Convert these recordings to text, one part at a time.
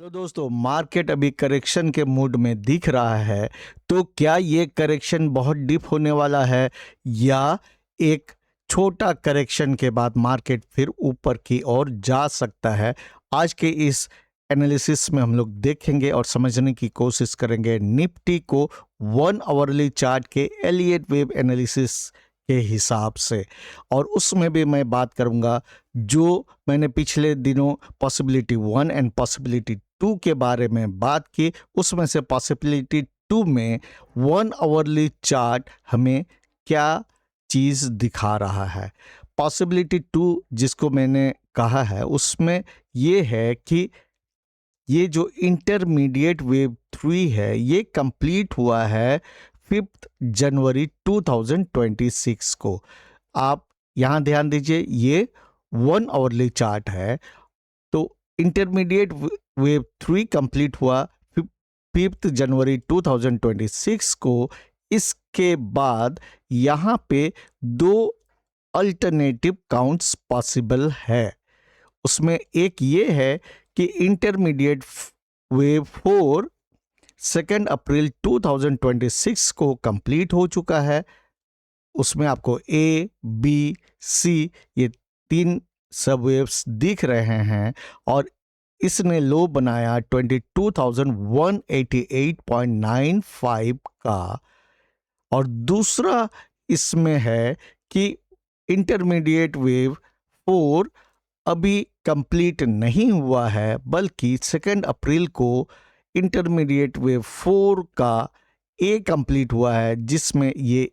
Hello दोस्तों, market अभी correction के मूड में दिख रहा है। तो क्या ये करेक्शन बहुत डीप होने वाला है या एक छोटा करेक्शन के बाद मार्केट फिर ऊपर की ओर जा सकता है? आज के इस एनालिसिस में हम लोग देखेंगे और समझने की कोशिश करेंगे निफ्टी को 1 आवरली चार्ट के एलियट वेव एनालिसिस के हिसाब से। और उसमें भी मैं बात करूंगा जो मैंने पिछले दिनों पॉसिबिलिटी 1 एंड पॉसिबिलिटी 2 के बारे में बात की। उसमें से पॉसिबिलिटी 2 में 1 आवरली चार्ट हमें क्या चीज़ दिखा रहा है। पॉसिबिलिटी 2 जिसको मैंने कहा है उसमें ये है कि ये जो इंटरमीडिएट वेव 3 है ये कंप्लीट हुआ है 5 जनवरी 2026 को। आप यहाँ ध्यान दीजिए, ये 1 आवरली चार्ट है। तो इंटरमीडिएट वेव 3 कंप्लीट हुआ 5 जनवरी 2026 को। इसके बाद यहाँ पे 2 अल्टरनेटिव काउंट्स पॉसिबल है। उसमें एक ये है कि इंटरमीडिएट वेव 4 2 अप्रैल 2026 को कंप्लीट हो चुका है। उसमें आपको ए, बी, सी ये 3 सब वेव्स दिख रहे हैं और इसने लो बनाया 22,188.95 का। और दूसरा इसमें है कि इंटरमीडिएट वेव 4 अभी कंप्लीट नहीं हुआ है, बल्कि 2 अप्रैल को इंटरमीडिएट वेव 4 का ए कंप्लीट हुआ है, जिसमें ये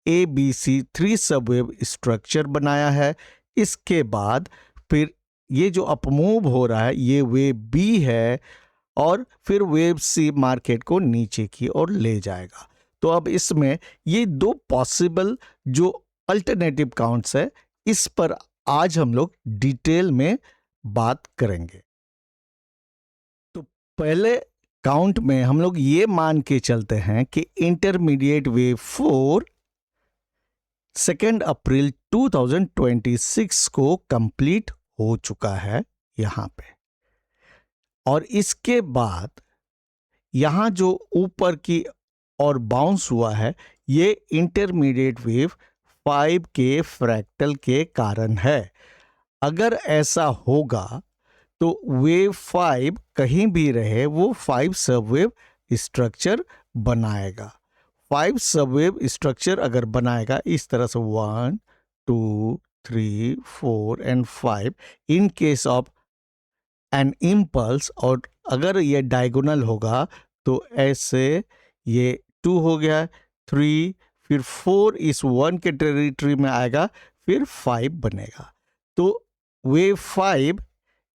ए बी सी 3 सब वेव स्ट्रक्चर बनाया है। इसके बाद फिर ये जो अपमूव हो रहा है ये वेव बी है और फिर वेव सी मार्केट को नीचे की ओर ले जाएगा। तो अब इसमें ये 2 पॉसिबल जो अल्टरनेटिव काउंट्स है, इस पर आज हम लोग डिटेल में बात करेंगे। तो पहले काउंट में हम लोग ये मान के चलते हैं कि इंटरमीडिएट वेव 4 2 अप्रैल 2026 को कंप्लीट हो चुका है यहां पे। और इसके बाद यहां जो ऊपर की और बाउंस हुआ है ये इंटरमीडिएट वेव 5 के फ्रैक्टल के कारण है। अगर ऐसा होगा तो वेव 5 कहीं भी रहे वो 5 सबवेव स्ट्रक्चर बनाएगा। 5 सबवेव स्ट्रक्चर अगर बनाएगा इस तरह से 1 2 3 4 and 5 in case of an impulse. और अगर ये डायगोनल होगा तो ऐसे ये 2 हो गया, 3, फिर 4 इस 1 के टेरिटरी में आएगा, फिर 5 बनेगा। तो वेव 5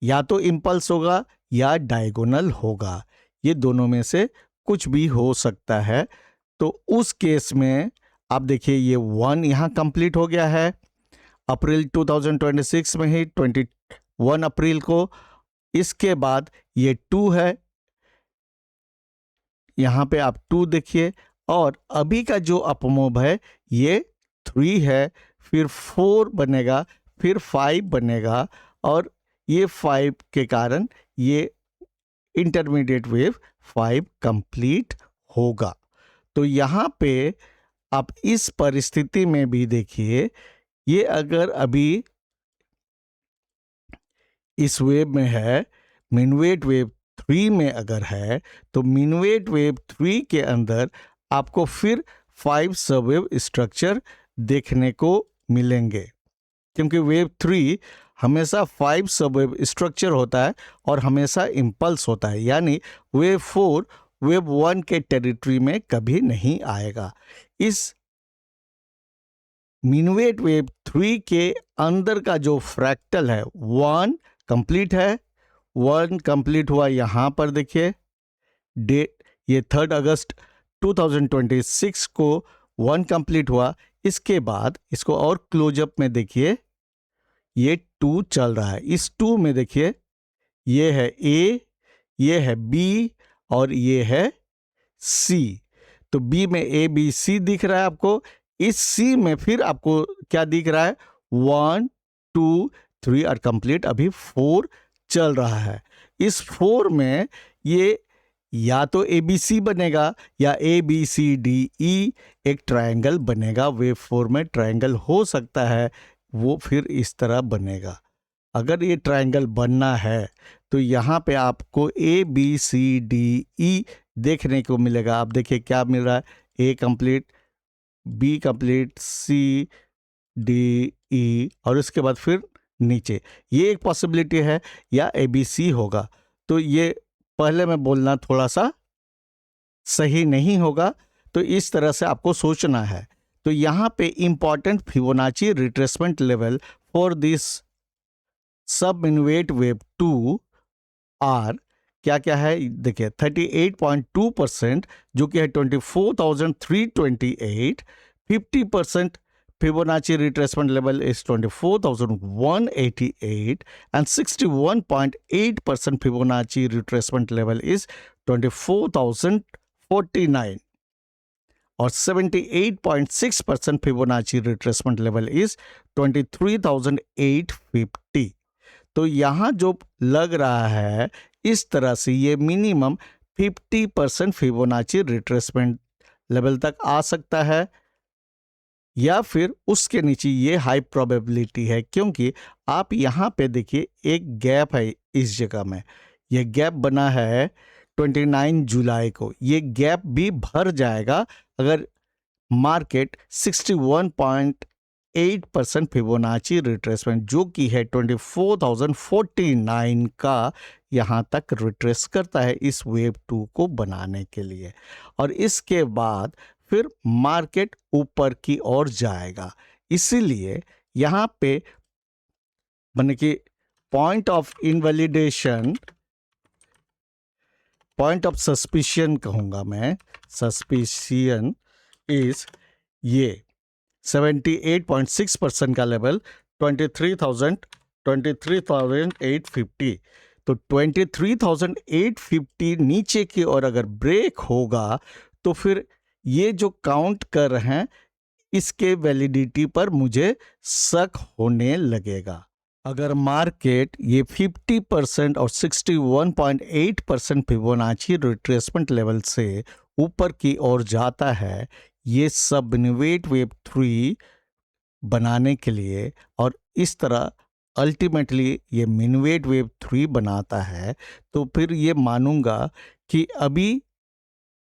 या तो इम्पल्स होगा या डायगोनल होगा, ये दोनों में से कुछ भी हो सकता है। तो उस केस में आप देखिए ये 1 यहाँ कंप्लीट हो गया है अप्रैल 2026 में ही 21 अप्रैल को। इसके बाद ये 2 है, यहाँ पे आप 2 देखिए। और अभी का जो अपमूव है ये 3 है, फिर 4 बनेगा, फिर 5 बनेगा और ये 5 के कारण ये इंटरमीडिएट वेव 5 कंप्लीट होगा। तो यहाँ पे आप इस परिस्थिति में भी देखिए, ये अगर अभी इस वेव में है, मिनवेट वेव 3 में अगर है, तो मिनवेट वेव 3 के अंदर आपको फिर 5 सबवेव स्ट्रक्चर देखने को मिलेंगे, क्योंकि वेव 3 हमेशा 5 सबवेव स्ट्रक्चर होता है और हमेशा इम्पल्स होता है, यानी वेव 4 वेव 1 के टेरिटरी में कभी नहीं आएगा। इस मिनवेट वेव 3 के अंदर का जो फ्रैक्टल है 1 कंप्लीट है, 1 कंप्लीट हुआ यहाँ पर देखिए डेट, ये 3 अगस्त 2026 को 1 कंप्लीट हुआ। इसके बाद इसको और क्लोजअप में देखिए, ये 2 चल रहा है। इस 2 में देखिए ये है ए, ये है बी और ये है सी। तो बी में ए बी सी दिख रहा है आपको। इस सी में फिर आपको क्या दिख रहा है, 1 2 3 और कंप्लीट अभी 4 चल रहा है। इस 4 में ये या तो ABC बनेगा या ABCDE एक ट्रायंगल बनेगा। वेव 4 में ट्रायंगल हो सकता है, वो फिर इस तरह बनेगा। अगर ये ट्रायंगल बनना है तो यहाँ पे आपको ABCDE देखने को मिलेगा। आप देखिए क्या मिल रहा है, A complete, B complete, CDE और इसके बाद फिर नीचे। ये एक पॉसिबिलिटी है, या ABC होगा। तो ये पहले में बोलना थोड़ा सा सही नहीं होगा, तो इस तरह से आपको सोचना है। तो यहाँ पे important Fibonacci retracement level for this सब इनवेट वेव 2 आर क्या क्या है, देखिए 38.2% जो कि है 24,328, 50% Fibonacci retracement level is 24,188 and 61.8% Fibonacci retracement level is 24,049 और 78.6% Fibonacci retracement level is 23,850। तो यहाँ जो लग रहा है इस तरह से ये मिनिमम 50% फिबोनाची रिट्रेसमेंट लेवल तक आ सकता है, या फिर उसके नीचे ये हाई प्रोबेबिलिटी है, क्योंकि आप यहाँ पे देखिए एक गैप है इस जगह में। ये गैप बना है 29 जुलाई को। ये गैप भी भर जाएगा अगर मार्केट 61.8% फिबोनाची रिट्रेसमेंट जो कि है 24,049 का यहाँ तक रिट्रेस करता है इस वेव 2 को बनाने के लिए। और इसके बाद फिर मार्केट ऊपर की ओर जाएगा। इसीलिए यहाँ पे माने कि point of invalidation, point of suspicion कहूँगा मैं, सस्पिशन इज ये 78.6% का लेवल 23,850। तो 23,850 नीचे की ओर अगर ब्रेक होगा तो फिर ये जो काउंट कर रहे हैं इसके वैलिडिटी पर मुझे शक होने लगेगा। अगर मार्केट ये 50% और 61.8% फिबोनाची रिट्रेसमेंट लेवल से ऊपर की ओर जाता है ये सब इनोवेट वेव 3 बनाने के लिए, और इस तरह अल्टीमेटली ये मिनवेट वेव 3 बनाता है, तो फिर ये मानूंगा कि अभी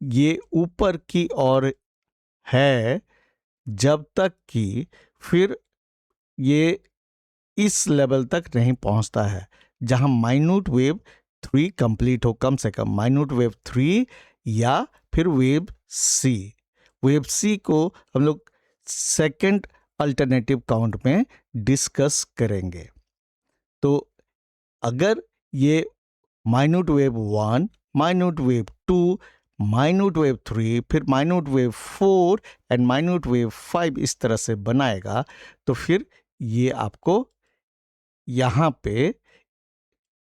ये ऊपर की ओर है जब तक कि फिर ये इस लेवल तक नहीं पहुंचता है जहां माइन्यूट वेव 3 कंप्लीट हो, कम से कम माइन्यूट वेव 3 या फिर वेव सी। वेव सी को हम लोग सेकंड अल्टरनेटिव काउंट में डिस्कस करेंगे। तो अगर ये minute wave 1, minute wave 2, minute wave 3, फिर minute wave 4 and minute wave 5 इस तरह से बनाएगा, तो फिर ये आपको यहाँ पे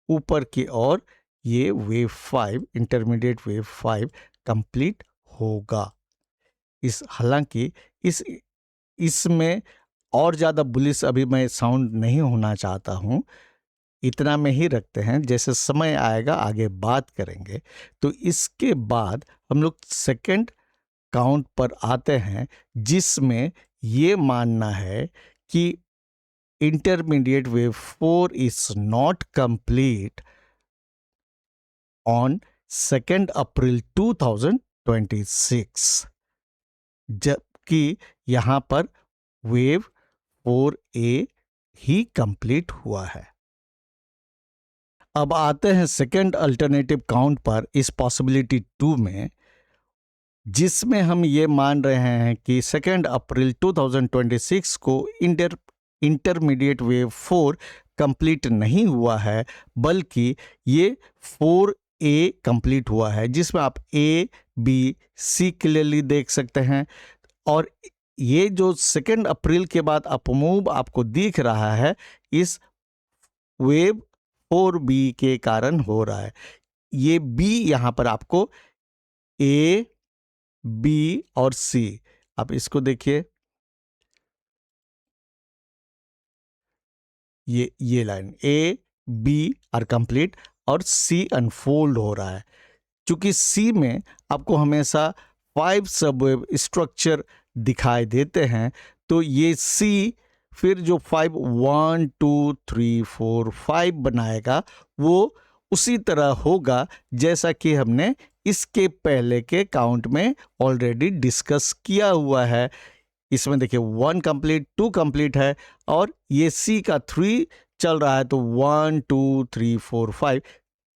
ऊपर की ओर ये वेव 5, इंटरमीडिएट वेव 5 कंप्लीट होगा। हालांकि इसमें और ज़्यादा बुलिश अभी मैं साउंड नहीं होना चाहता हूँ, इतना में ही रखते हैं, जैसे समय आएगा आगे बात करेंगे। तो इसके बाद हम लोग सेकंड काउंट पर आते हैं जिसमें ये मानना है कि intermediate wave 4 is not complete on 2 अप्रैल 2026, जबकि यहाँ पर वेव 4A ही कंप्लीट हुआ है। अब आते हैं सेकेंड अल्टरनेटिव काउंट पर इस पॉसिबिलिटी 2 में, जिसमें हम ये मान रहे हैं कि 2 अप्रैल 2026 को इंटरमीडिएट वेव 4 कंप्लीट नहीं हुआ है, बल्कि ये 4A कंप्लीट हुआ है, जिसमें आप ABC क्लियरली देख सकते हैं। और ये जो 2 अप्रैल के बाद अपमूव आपको दिख रहा है इस वेव 4B के कारण हो रहा है। ये B यहां पर आपको A, B और C, आप इसको देखिए, ये line A, B are complete और सी अनफोल्ड हो रहा है। क्योंकि सी में आपको हमेशा 5 सबवेव स्ट्रक्चर दिखाई देते हैं, तो ये सी फिर जो 5 1 2 3 4 5 बनाएगा वो उसी तरह होगा जैसा कि हमने इसके पहले के काउंट में ऑलरेडी डिस्कस किया हुआ है। इसमें देखिए 1 कंप्लीट 2 कंप्लीट है और ये सी का 3 चल रहा है, तो 1 2 3 4 5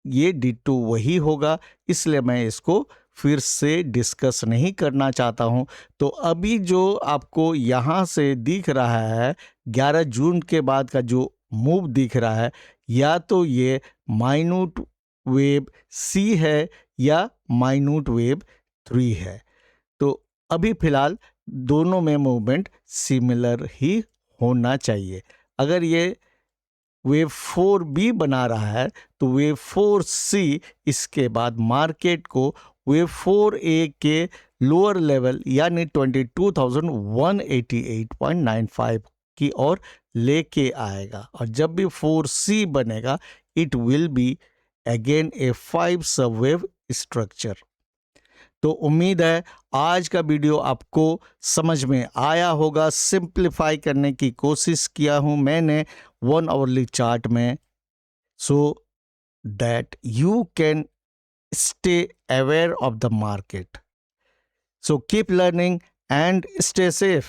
ये डिटो वही होगा, इसलिए मैं इसको फिर से डिस्कस नहीं करना चाहता हूं। तो अभी जो आपको यहाँ से दिख रहा है 11 जून के बाद का जो मूव दिख रहा है, या तो ये माइन्यूट वेव सी है या माइन्यूट वेव 3 है। तो अभी फिलहाल दोनों में मूवमेंट सिमिलर ही होना चाहिए। अगर ये वेव 4B बना रहा है तो वेव 4C इसके बाद मार्केट को वेव 4A के लोअर लेवल यानी 22,188.95 की ओर लेके आएगा, और जब भी 4C बनेगा it will be again a 5 subwave structure. तो उम्मीद है आज का वीडियो आपको समझ में आया होगा। सिंप्लीफाई करने की कोशिश किया हूं मैंने 1 आवरली चार्ट में, so that you can stay aware of the market. So keep learning and stay safe.